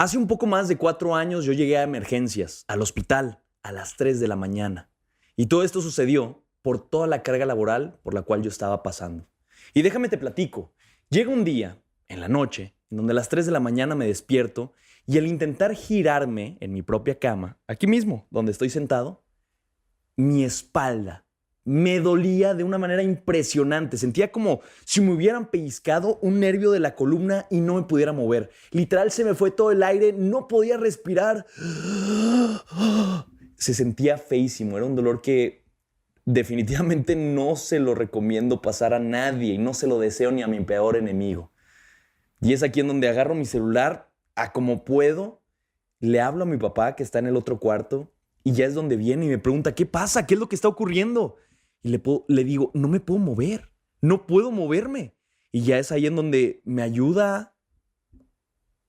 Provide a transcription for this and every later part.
Hace un poco más de 4 años yo llegué a emergencias, al hospital, a las 3 de la mañana. Y todo esto sucedió por toda la carga laboral por la cual yo estaba pasando. Y déjame te platico. Llega un día, en la noche, en donde a las 3 de la mañana me despierto y al intentar girarme en mi propia cama, aquí mismo, donde estoy sentado, mi espalda me dolía de una manera impresionante. Sentía como si me hubieran pellizcado un nervio de la columna y no me pudiera mover. Literal se me fue todo el aire, no podía respirar. Se sentía feísimo, era un dolor que definitivamente no se lo recomiendo pasar a nadie y no se lo deseo ni a mi peor enemigo. Y es aquí en donde agarro mi celular a como puedo, le hablo a mi papá que está en el otro cuarto y ya es donde viene y me pregunta, ¿qué pasa? ¿Qué es lo que está ocurriendo? Y le digo, no me puedo mover, no puedo moverme. Y ya es ahí en donde me ayuda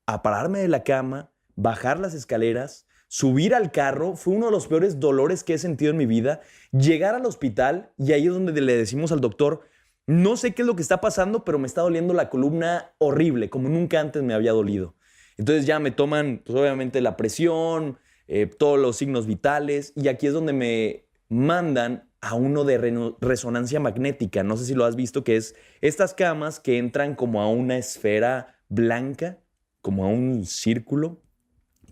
a pararme de la cama, bajar las escaleras, subir al carro. Fue uno de los peores dolores que he sentido en mi vida. Llegar al hospital y ahí es donde le decimos al doctor, no sé qué es lo que está pasando, pero me está doliendo la columna horrible, como nunca antes me había dolido. Entonces ya me toman, pues obviamente, la presión, todos los signos vitales, y aquí es donde me mandan a uno de resonancia magnética. No sé si lo has visto, que es estas camas que entran como a una esfera blanca, como a un círculo.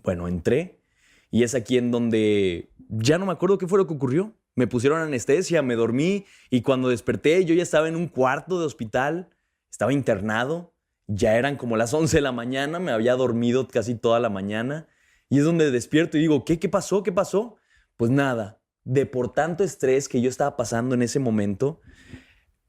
Bueno, entré y es aquí en donde ya no me acuerdo qué fue lo que ocurrió. Me pusieron anestesia, me dormí y cuando desperté yo ya estaba en un cuarto de hospital, estaba internado, ya eran como las 11 de la mañana, me había dormido casi toda la mañana y es donde despierto y digo, ¿qué pasó? ¿Qué pasó? Pues nada, de por tanto estrés que yo estaba pasando en ese momento,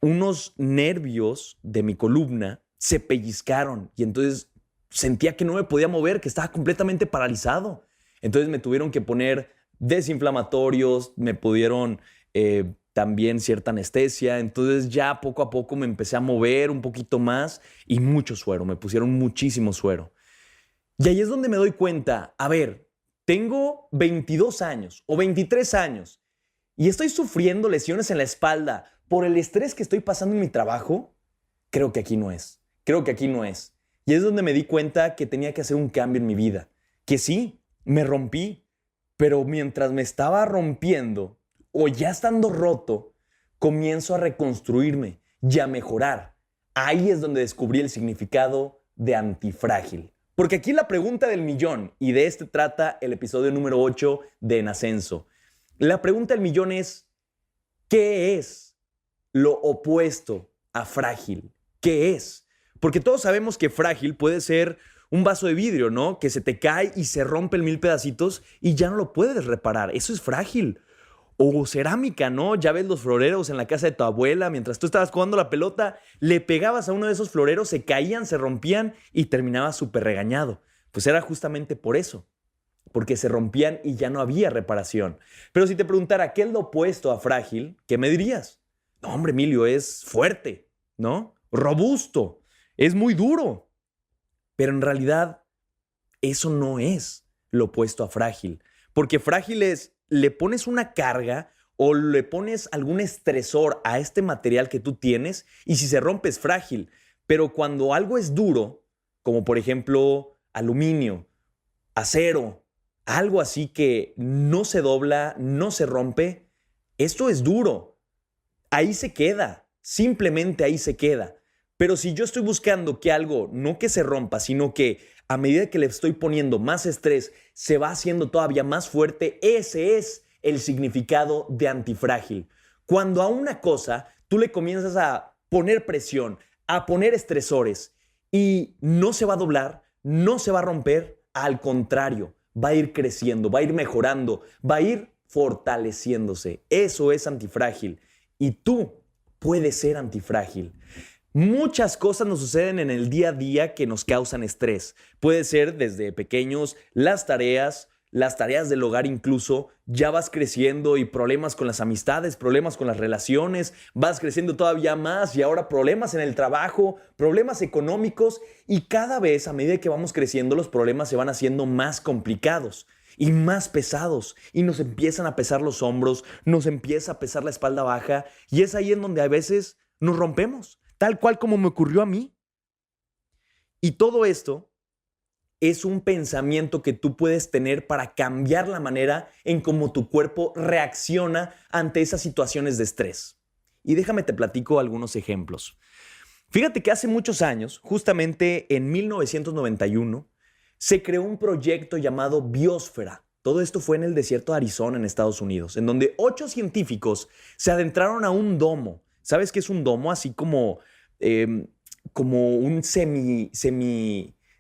unos nervios de mi columna se pellizcaron y entonces sentía que no me podía mover, que estaba completamente paralizado. Entonces me tuvieron que poner desinflamatorios, me pudieron también cierta anestesia. Entonces ya poco a poco me empecé a mover un poquito más y mucho suero, me pusieron muchísimo suero. Y ahí es donde me doy cuenta, a ver, tengo 22 años o 23 años y estoy sufriendo lesiones en la espalda por el estrés que estoy pasando en mi trabajo. Creo que aquí no es. Creo que aquí no es. Y es donde me di cuenta que tenía que hacer un cambio en mi vida. Que sí, me rompí, pero mientras me estaba rompiendo o ya estando roto, comienzo a reconstruirme y a mejorar. Ahí es donde descubrí el significado de antifrágil. Porque aquí la pregunta del millón, y de este trata el episodio número 8 de En Ascenso. La pregunta del millón es, ¿qué es lo opuesto a frágil? ¿Qué es? Porque todos sabemos que frágil puede ser un vaso de vidrio, ¿no? Que se te cae y se rompe en mil pedacitos y ya no lo puedes reparar. Eso es frágil. O cerámica, ¿no? Ya ves los floreros en la casa de tu abuela, mientras tú estabas jugando la pelota, le pegabas a uno de esos floreros, se caían, se rompían y terminabas súper regañado. Pues era justamente por eso, porque se rompían y ya no había reparación. Pero si te preguntara qué es lo opuesto a frágil, ¿qué me dirías? No, hombre, Emilio, es fuerte, ¿no? Robusto, es muy duro. Pero en realidad eso no es lo opuesto a frágil, porque frágil es, le pones una carga o le pones algún estresor a este material que tú tienes y si se rompe es frágil. Pero cuando algo es duro, como por ejemplo aluminio, acero, algo así que no se dobla, no se rompe, esto es duro. Ahí se queda, simplemente ahí se queda. Pero si yo estoy buscando que algo, no que se rompa, sino que a medida que le estoy poniendo más estrés, se va haciendo todavía más fuerte, ese es el significado de antifrágil. Cuando a una cosa tú le comienzas a poner presión, a poner estresores y no se va a doblar, no se va a romper, al contrario, va a ir creciendo, va a ir mejorando, va a ir fortaleciéndose. Eso es antifrágil. Y tú puedes ser antifrágil. Muchas cosas nos suceden en el día a día que nos causan estrés. Puede ser desde pequeños las tareas del hogar incluso, ya vas creciendo y problemas con las amistades, problemas con las relaciones, vas creciendo todavía más y ahora problemas en el trabajo, problemas económicos y cada vez a medida que vamos creciendo los problemas se van haciendo más complicados y más pesados y nos empiezan a pesar los hombros, nos empieza a pesar la espalda baja y es ahí en donde a veces nos rompemos, tal cual como me ocurrió a mí. Y todo esto es un pensamiento que tú puedes tener para cambiar la manera en cómo tu cuerpo reacciona ante esas situaciones de estrés. Y déjame te platico algunos ejemplos. Fíjate que hace muchos años, justamente en 1991, se creó un proyecto llamado Biosfera. Todo esto fue en el desierto de Arizona, en Estados Unidos, en donde 8 científicos se adentraron a un domo. ¿Sabes qué es un domo? Así como un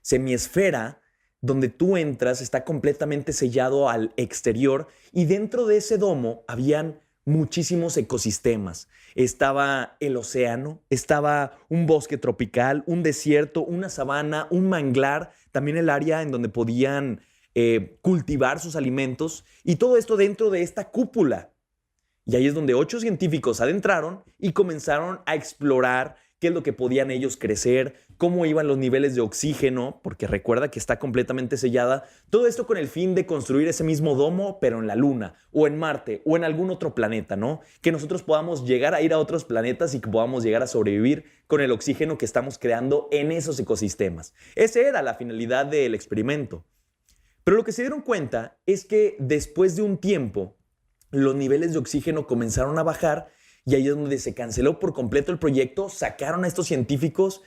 semiesfera donde tú entras, está completamente sellado al exterior y dentro de ese domo habían muchísimos ecosistemas. Estaba el océano, estaba un bosque tropical, un desierto, una sabana, un manglar, también el área en donde podían cultivar sus alimentos y todo esto dentro de esta cúpula. Y ahí es donde 8 científicos adentraron y comenzaron a explorar qué es lo que podían ellos crecer, cómo iban los niveles de oxígeno, porque recuerda que está completamente sellada. Todo esto con el fin de construir ese mismo domo, pero en la Luna, o en Marte, o en algún otro planeta, ¿no? Que nosotros podamos llegar a ir a otros planetas y que podamos llegar a sobrevivir con el oxígeno que estamos creando en esos ecosistemas. Esa era la finalidad del experimento. Pero lo que se dieron cuenta es que después de un tiempo, los niveles de oxígeno comenzaron a bajar y ahí es donde se canceló por completo el proyecto, sacaron a estos científicos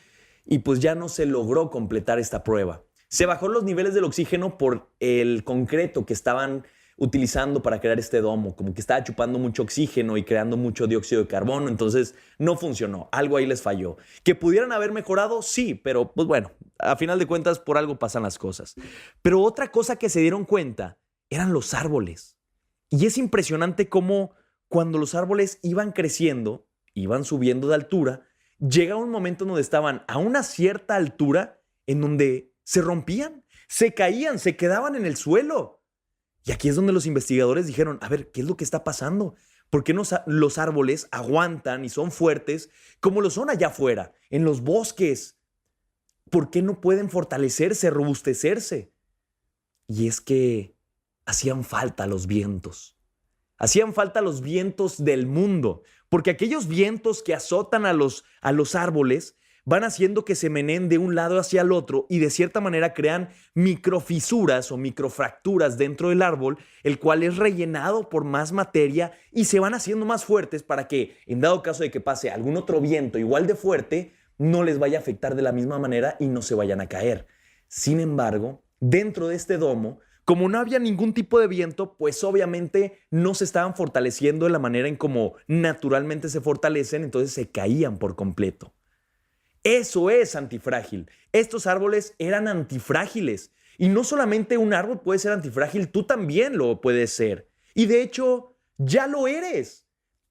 y pues ya no se logró completar esta prueba. Se bajó los niveles del oxígeno por el concreto que estaban utilizando para crear este domo, como que estaba chupando mucho oxígeno y creando mucho dióxido de carbono, entonces no funcionó, algo ahí les falló. ¿Que pudieran haber mejorado? Sí, pero pues bueno, a final de cuentas por algo pasan las cosas. Pero otra cosa que se dieron cuenta eran los árboles. Y es impresionante cómo cuando los árboles iban creciendo, iban subiendo de altura, llegaba un momento en donde estaban a una cierta altura en donde se rompían, se caían, se quedaban en el suelo. Y aquí es donde los investigadores dijeron, a ver, ¿qué es lo que está pasando? ¿Por qué los árboles aguantan y son fuertes como lo son allá afuera, en los bosques? ¿Por qué no pueden fortalecerse, robustecerse? Y es que hacían falta los vientos. Hacían falta los vientos del mundo, porque aquellos vientos que azotan a los árboles van haciendo que se meneen de un lado hacia el otro y de cierta manera crean microfisuras o microfracturas dentro del árbol, el cual es rellenado por más materia y se van haciendo más fuertes para que, en dado caso de que pase algún otro viento igual de fuerte, no les vaya a afectar de la misma manera y no se vayan a caer. Sin embargo, dentro de este domo, como no había ningún tipo de viento, pues obviamente no se estaban fortaleciendo de la manera en como naturalmente se fortalecen, entonces se caían por completo. Eso es antifrágil. Estos árboles eran antifrágiles. Y no solamente un árbol puede ser antifrágil, tú también lo puedes ser. Y de hecho, ya lo eres.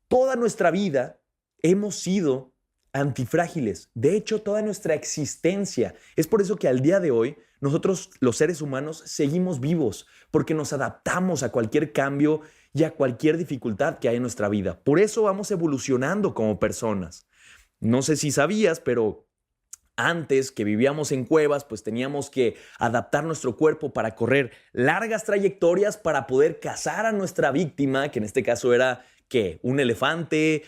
Toda nuestra vida hemos sido antifrágiles. De hecho, toda nuestra existencia. Es por eso que al día de hoy, nosotros los seres humanos seguimos vivos, porque nos adaptamos a cualquier cambio y a cualquier dificultad que hay en nuestra vida. Por eso vamos evolucionando como personas. No sé si sabías, pero antes que vivíamos en cuevas, pues teníamos que adaptar nuestro cuerpo para correr largas trayectorias para poder cazar a nuestra víctima, que en este caso era ¿qué? Un elefante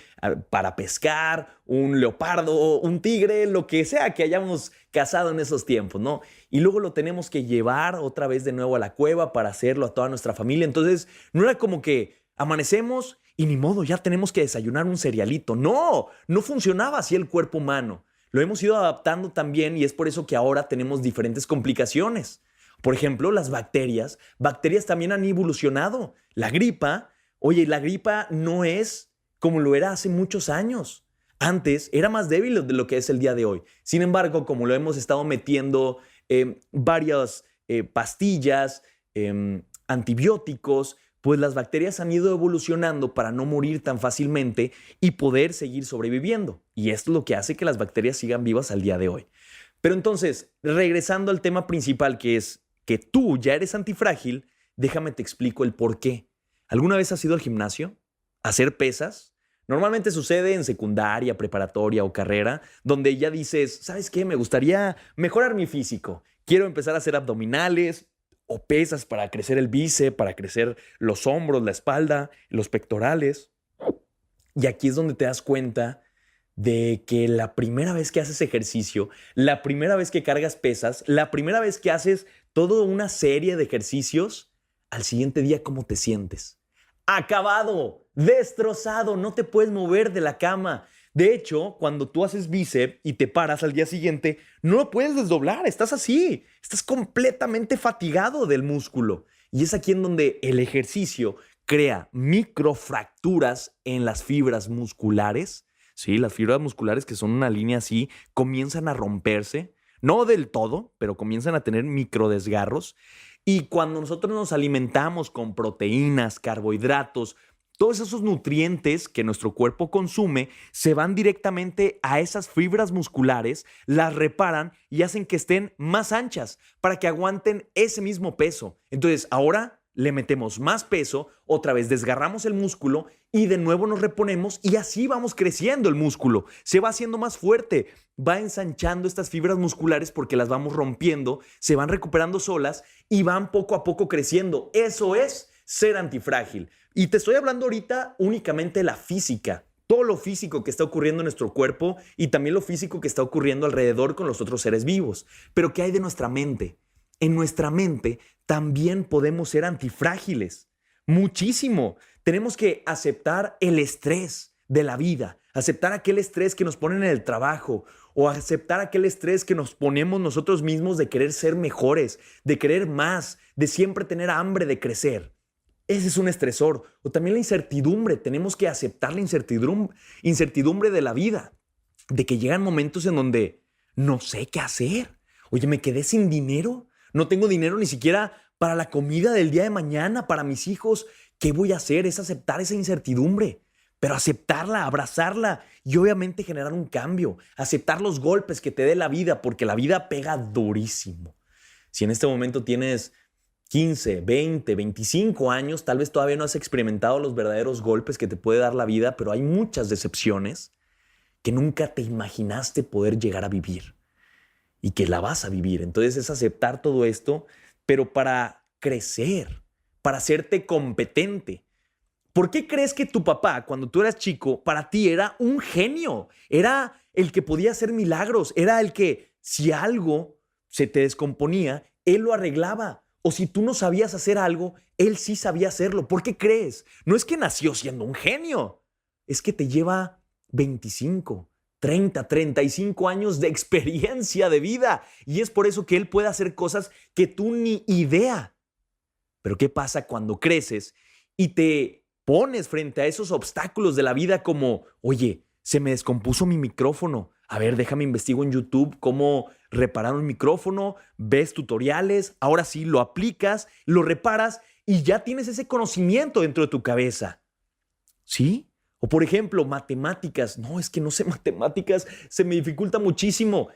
para pescar, un leopardo, un tigre, lo que sea que hayamos cazado en esos tiempos, ¿no? Y luego lo tenemos que llevar otra vez de nuevo a la cueva para hacerlo a toda nuestra familia. Entonces, no era como que amanecemos y ni modo, ya tenemos que desayunar un cerealito. No, no funcionaba así el cuerpo humano. Lo hemos ido adaptando también y es por eso que ahora tenemos diferentes complicaciones. Por ejemplo, las bacterias. Bacterias también han evolucionado. La gripa. Oye, la gripa no es como lo era hace muchos años. Antes era más débil de lo que es el día de hoy. Sin embargo, como lo hemos estado metiendo varias pastillas, antibióticos, pues las bacterias han ido evolucionando para no morir tan fácilmente y poder seguir sobreviviendo. Y esto es lo que hace que las bacterias sigan vivas al día de hoy. Pero entonces, regresando al tema principal, que es que tú ya eres antifrágil, déjame te explico el por qué. ¿Alguna vez has ido al gimnasio a hacer pesas? Normalmente sucede en secundaria, preparatoria o carrera, donde ya dices, ¿sabes qué? Me gustaría mejorar mi físico. Quiero empezar a hacer abdominales o pesas para crecer el bíceps, para crecer los hombros, la espalda, los pectorales. Y aquí es donde te das cuenta de que la primera vez que haces ejercicio, la primera vez que cargas pesas, la primera vez que haces toda una serie de ejercicios, al siguiente día, ¿cómo te sientes? Acabado, destrozado, no te puedes mover de la cama. De hecho, cuando tú haces bíceps y te paras al día siguiente, no lo puedes desdoblar, estás así, estás completamente fatigado del músculo. Y es aquí en donde el ejercicio crea microfracturas en las fibras musculares. Sí, las fibras musculares, que son una línea así, comienzan a romperse, no del todo, pero comienzan a tener microdesgarros. Y cuando nosotros nos alimentamos con proteínas, carbohidratos, todos esos nutrientes que nuestro cuerpo consume se van directamente a esas fibras musculares, las reparan y hacen que estén más anchas para que aguanten ese mismo peso. Entonces, ahora le metemos más peso, otra vez desgarramos el músculo y de nuevo nos reponemos y así vamos creciendo el músculo. Se va haciendo más fuerte, va ensanchando estas fibras musculares porque las vamos rompiendo, se van recuperando solas y van poco a poco creciendo. Eso es ser antifrágil. Y te estoy hablando ahorita únicamente de la física, todo lo físico que está ocurriendo en nuestro cuerpo y también lo físico que está ocurriendo alrededor con los otros seres vivos. Pero ¿qué hay de nuestra mente? En nuestra mente también podemos ser antifrágiles. Muchísimo. Tenemos que aceptar el estrés de la vida, aceptar aquel estrés que nos ponen en el trabajo o aceptar aquel estrés que nos ponemos nosotros mismos de querer ser mejores, de querer más, de siempre tener hambre de crecer. Ese es un estresor. O también la incertidumbre. Tenemos que aceptar la incertidumbre de la vida, de que llegan momentos en donde no sé qué hacer. Oye, me quedé sin dinero. No tengo dinero ni siquiera para la comida del día de mañana, para mis hijos. ¿Qué voy a hacer? Es aceptar esa incertidumbre, pero aceptarla, abrazarla y obviamente generar un cambio. Aceptar los golpes que te dé la vida, porque la vida pega durísimo. Si en este momento tienes 15, 20, 25 años, tal vez todavía no has experimentado los verdaderos golpes que te puede dar la vida, pero hay muchas decepciones que nunca te imaginaste poder llegar a vivir y que la vas a vivir. Entonces es aceptar todo esto, pero para crecer, para hacerte competente. ¿Por qué crees que tu papá, cuando tú eras chico, para ti era un genio? Era el que podía hacer milagros, era el que si algo se te descomponía, él lo arreglaba. O si tú no sabías hacer algo, él sí sabía hacerlo. ¿Por qué crees? No es que nació siendo un genio, es que te lleva 25, 30, 35 años de experiencia de vida. Y es por eso que él puede hacer cosas que tú ni idea. Pero ¿qué pasa cuando creces y te pones frente a esos obstáculos de la vida como, oye, se me descompuso mi micrófono? A ver, déjame investigo en YouTube cómo reparar un micrófono, ves tutoriales, ahora sí lo aplicas, lo reparas y ya tienes ese conocimiento dentro de tu cabeza. ¿Sí? O por ejemplo, matemáticas. No, es que no sé matemáticas, se me dificulta muchísimo.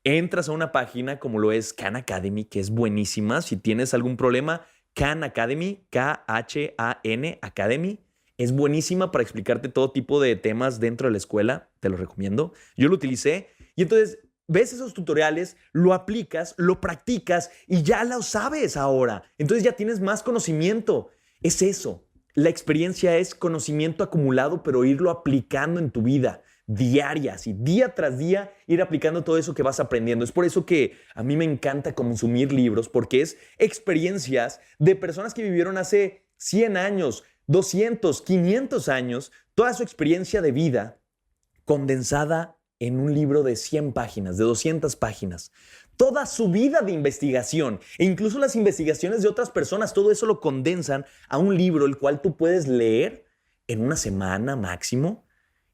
Entras a una página como lo es Khan Academy, que es buenísima. Si tienes algún problema, Khan Academy, Khan Academy, es buenísima para explicarte todo tipo de temas dentro de la escuela. Te lo recomiendo. Yo lo utilicé y entonces ves esos tutoriales, lo aplicas, lo practicas y ya lo sabes ahora. Entonces ya tienes más conocimiento. Es eso. La experiencia es conocimiento acumulado, pero irlo aplicando en tu vida diaria, así, día tras día, ir aplicando todo eso que vas aprendiendo. Es por eso que a mí me encanta consumir libros, porque es experiencias de personas que vivieron hace 100 años, 200, 500 años, toda su experiencia de vida condensada en un libro de 100 páginas, de 200 páginas. Toda su vida de investigación e incluso las investigaciones de otras personas, todo eso lo condensan a un libro, el cual tú puedes leer en una semana máximo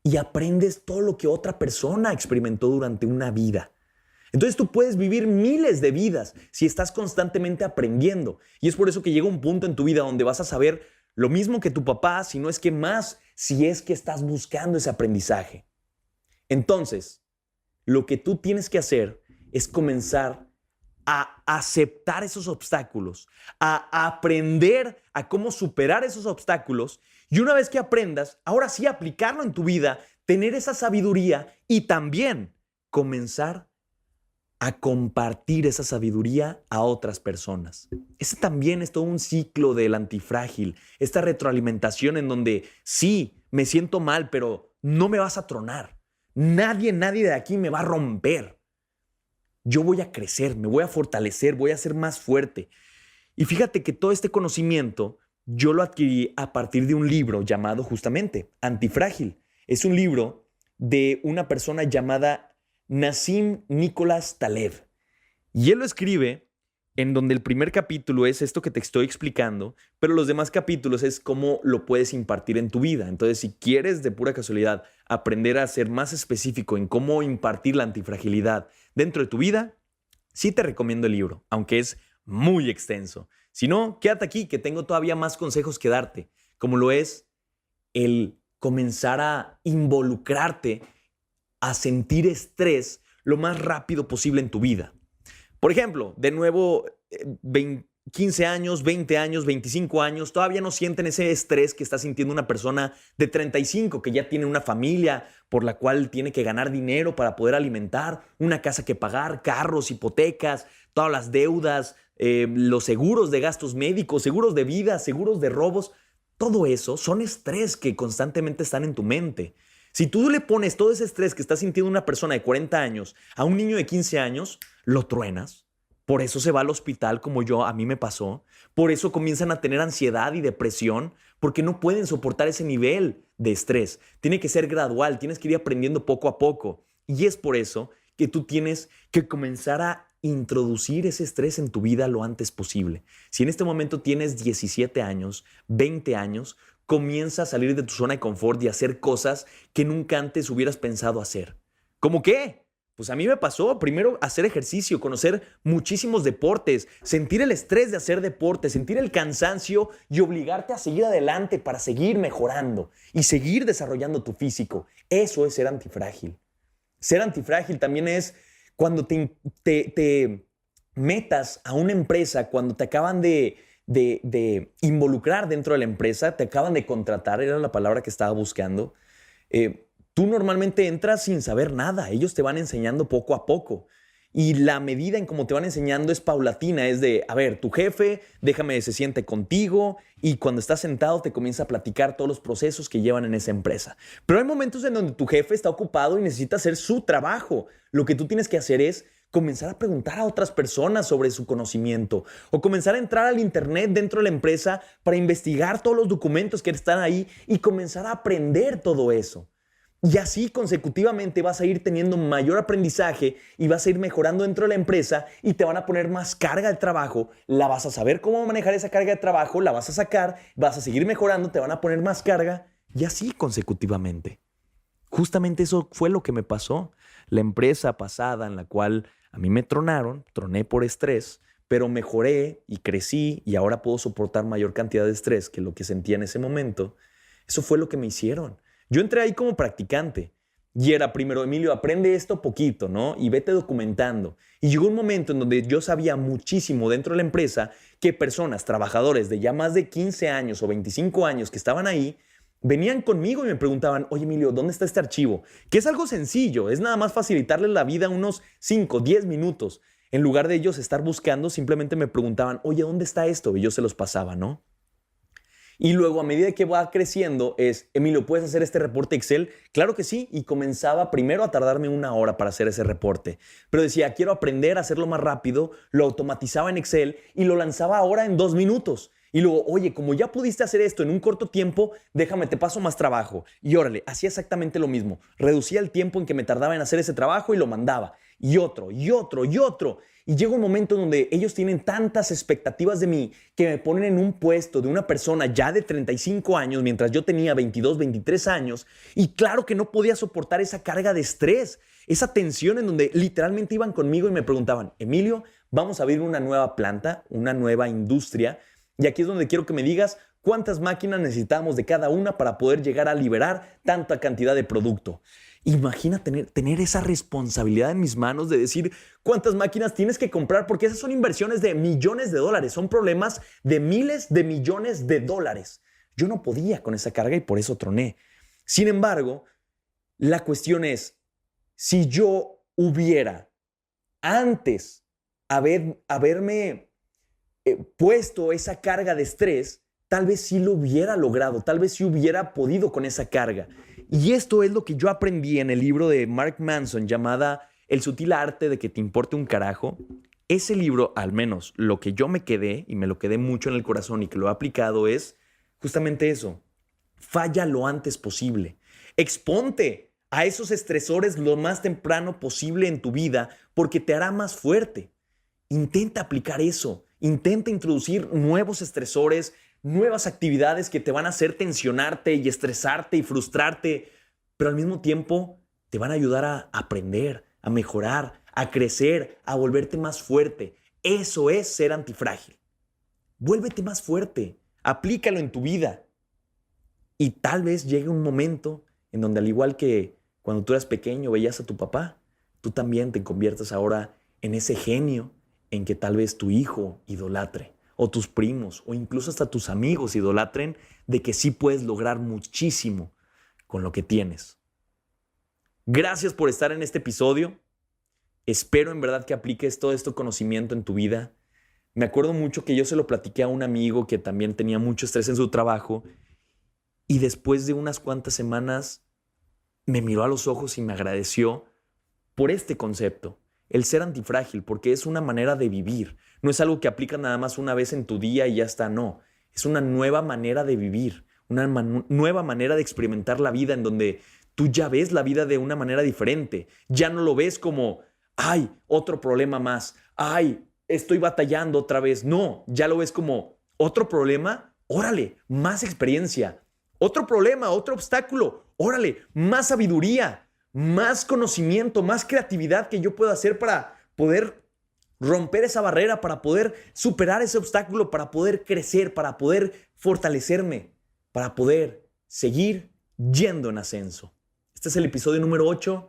y aprendes todo lo que otra persona experimentó durante una vida. Entonces tú puedes vivir miles de vidas si estás constantemente aprendiendo. Y es por eso que llega un punto en tu vida donde vas a saber lo mismo que tu papá, si no es que más, si es que estás buscando ese aprendizaje. Entonces, lo que tú tienes que hacer es comenzar a aceptar esos obstáculos, a aprender a cómo superar esos obstáculos y una vez que aprendas, ahora sí aplicarlo en tu vida, tener esa sabiduría y también comenzar a compartir esa sabiduría a otras personas. Ese también es todo un ciclo del antifrágil, esta retroalimentación en donde sí, me siento mal, pero no me vas a tronar. Nadie de aquí me va a romper. yo voy a crecer, me voy a fortalecer, voy a ser más fuerte. Y fíjate que todo este conocimiento yo lo adquirí a partir de un libro llamado justamente Antifrágil. Es un libro de una persona llamada Nassim Nicholas Taleb. Y él lo escribe en donde el primer capítulo es esto que te estoy explicando, pero los demás capítulos es cómo lo puedes impartir en tu vida. Entonces, si quieres de pura casualidad aprender a ser más específico en cómo impartir la antifragilidad dentro de tu vida, sí te recomiendo el libro, aunque es muy extenso. Si no, quédate aquí que tengo todavía más consejos que darte, como lo es el comenzar a involucrarte, a sentir estrés lo más rápido posible en tu vida. Por ejemplo, de nuevo, 15 años, 20 años, 25 años, todavía no sienten ese estrés que está sintiendo una persona de 35 que ya tiene una familia por la cual tiene que ganar dinero para poder alimentar, una casa que pagar, carros, hipotecas, todas las deudas, los seguros de gastos médicos, seguros de vida, seguros de robos. Todo eso son estrés que constantemente están en tu mente. Si tú le pones todo ese estrés que está sintiendo una persona de 40 años a un niño de 15 años, lo truenas. Por eso se va al hospital como a mí me pasó. Por eso comienzan a tener ansiedad y depresión, porque no pueden soportar ese nivel de estrés. Tiene que ser gradual, tienes que ir aprendiendo poco a poco. Y es por eso que tú tienes que comenzar a introducir ese estrés en tu vida lo antes posible. Si en este momento tienes 17 años, 20 años, comienza a salir de tu zona de confort y hacer cosas que nunca antes hubieras pensado hacer. ¿Cómo qué? Pues a mí me pasó primero hacer ejercicio, conocer muchísimos deportes, sentir el estrés de hacer deporte, sentir el cansancio y obligarte a seguir adelante para seguir mejorando y seguir desarrollando tu físico. Eso es ser antifrágil. Ser antifrágil también es cuando te metas a una empresa, cuando te acaban de involucrar dentro de la empresa, te acaban de contratar, era la palabra que estaba buscando. Tú normalmente entras sin saber nada, ellos te van enseñando poco a poco. Y la medida en cómo te van enseñando es paulatina, es de, a ver, tu jefe, déjame se siente contigo y cuando estás sentado te comienza a platicar todos los procesos que llevan en esa empresa. Pero hay momentos en donde tu jefe está ocupado y necesita hacer su trabajo. Lo que tú tienes que hacer es comenzar a preguntar a otras personas sobre su conocimiento o comenzar a entrar al internet dentro de la empresa para investigar todos los documentos que están ahí y comenzar a aprender todo eso. Y así consecutivamente vas a ir teniendo mayor aprendizaje y vas a ir mejorando dentro de la empresa y te van a poner más carga de trabajo, la vas a saber cómo manejar esa carga de trabajo, la vas a sacar, vas a seguir mejorando, te van a poner más carga y así consecutivamente. Justamente eso fue lo que me pasó. La empresa pasada en la cual a mí me troné por estrés, pero mejoré y crecí y ahora puedo soportar mayor cantidad de estrés que lo que sentía en ese momento. Eso fue lo que me hicieron. Yo entré ahí como practicante y era primero, Emilio, aprende esto poquito, ¿no? Y vete documentando. Y llegó un momento en donde yo sabía muchísimo dentro de la empresa que personas, trabajadores de ya más de 15 años o 25 años que estaban ahí, venían conmigo y me preguntaban, oye Emilio, ¿dónde está este archivo? Que es algo sencillo, es nada más facilitarles la vida unos 5, 10 minutos. En lugar de ellos estar buscando, simplemente me preguntaban, oye, ¿dónde está esto? Y yo se los pasaba, ¿no? Y luego, a medida que va creciendo, es, Emilio, ¿puedes hacer este reporte Excel? Claro que sí. Y comenzaba primero a tardarme 1 hora para hacer ese reporte. Pero decía, quiero aprender a hacerlo más rápido. Lo automatizaba en Excel y lo lanzaba ahora en 2 minutos. Y luego, oye, como ya pudiste hacer esto en un corto tiempo, déjame, te paso más trabajo. Y órale, hacía exactamente lo mismo. Reducía el tiempo en que me tardaba en hacer ese trabajo y lo mandaba. Y otro, y otro, y otro. Y llega un momento en donde ellos tienen tantas expectativas de mí que me ponen en un puesto de una persona ya de 35 años mientras yo tenía 22, 23 años. Y claro que no podía soportar esa carga de estrés, esa tensión en donde literalmente iban conmigo y me preguntaban, Emilio, vamos a abrir una nueva planta, una nueva industria. Y aquí es donde quiero que me digas cuántas máquinas necesitamos de cada una para poder llegar a liberar tanta cantidad de producto. Imagina tener esa responsabilidad en mis manos de decir cuántas máquinas tienes que comprar, porque esas son inversiones de millones de dólares, son problemas de miles de millones de dólares. Yo no podía con esa carga y por eso troné. Sin embargo, la cuestión es, si yo hubiera antes haberme puesto esa carga de estrés, tal vez sí lo hubiera logrado, tal vez sí hubiera podido con esa carga. Y esto es lo que yo aprendí en el libro de Mark Manson llamada El sutil arte de que te importe un carajo. Ese libro, al menos lo que yo me quedé, y me lo quedé mucho en el corazón y que lo he aplicado, es justamente eso. Falla lo antes posible. Exponte a esos estresores lo más temprano posible en tu vida porque te hará más fuerte. Intenta aplicar eso. Intenta introducir nuevos estresores, nuevas actividades que te van a hacer tensionarte y estresarte y frustrarte, pero al mismo tiempo te van a ayudar a aprender, a mejorar, a crecer, a volverte más fuerte. Eso es ser antifrágil. Vuélvete más fuerte. Aplícalo en tu vida. Y tal vez llegue un momento en donde, al igual que cuando tú eras pequeño veías a tu papá, tú también te conviertas ahora en ese genio en que tal vez tu hijo idolatre, o tus primos, o incluso hasta tus amigos idolatren, de que sí puedes lograr muchísimo con lo que tienes. Gracias por estar en este episodio. Espero en verdad que apliques todo este conocimiento en tu vida. Me acuerdo mucho que yo se lo platiqué a un amigo que también tenía mucho estrés en su trabajo, y después de unas cuantas semanas me miró a los ojos y me agradeció por este concepto, el ser antifrágil, porque es una manera de vivir. No es algo que aplicas nada más una vez en tu día y ya está, no. Es una nueva manera de vivir, una nueva manera de experimentar la vida en donde tú ya ves la vida de una manera diferente. Ya no lo ves como, ay, otro problema más, ay, estoy batallando otra vez. No, ya lo ves como, otro problema, órale, más experiencia. Otro problema, otro obstáculo, órale, más sabiduría, más conocimiento, más creatividad que yo puedo hacer para poder romper esa barrera, para poder superar ese obstáculo, para poder crecer, para poder fortalecerme, para poder seguir yendo en ascenso. Este es el episodio número 8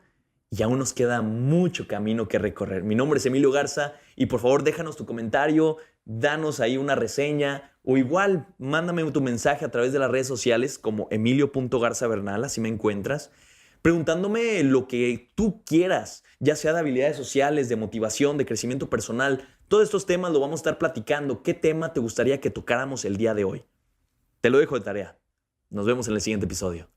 y aún nos queda mucho camino que recorrer. Mi nombre es Emilio Garza y por favor déjanos tu comentario, danos ahí una reseña o igual mándame tu mensaje a través de las redes sociales como emilio.garzabernal, así me encuentras, preguntándome lo que tú quieras, ya sea de habilidades sociales, de motivación, de crecimiento personal. Todos estos temas lo vamos a estar platicando. ¿Qué tema te gustaría que tocáramos el día de hoy? Te lo dejo de tarea. Nos vemos en el siguiente episodio.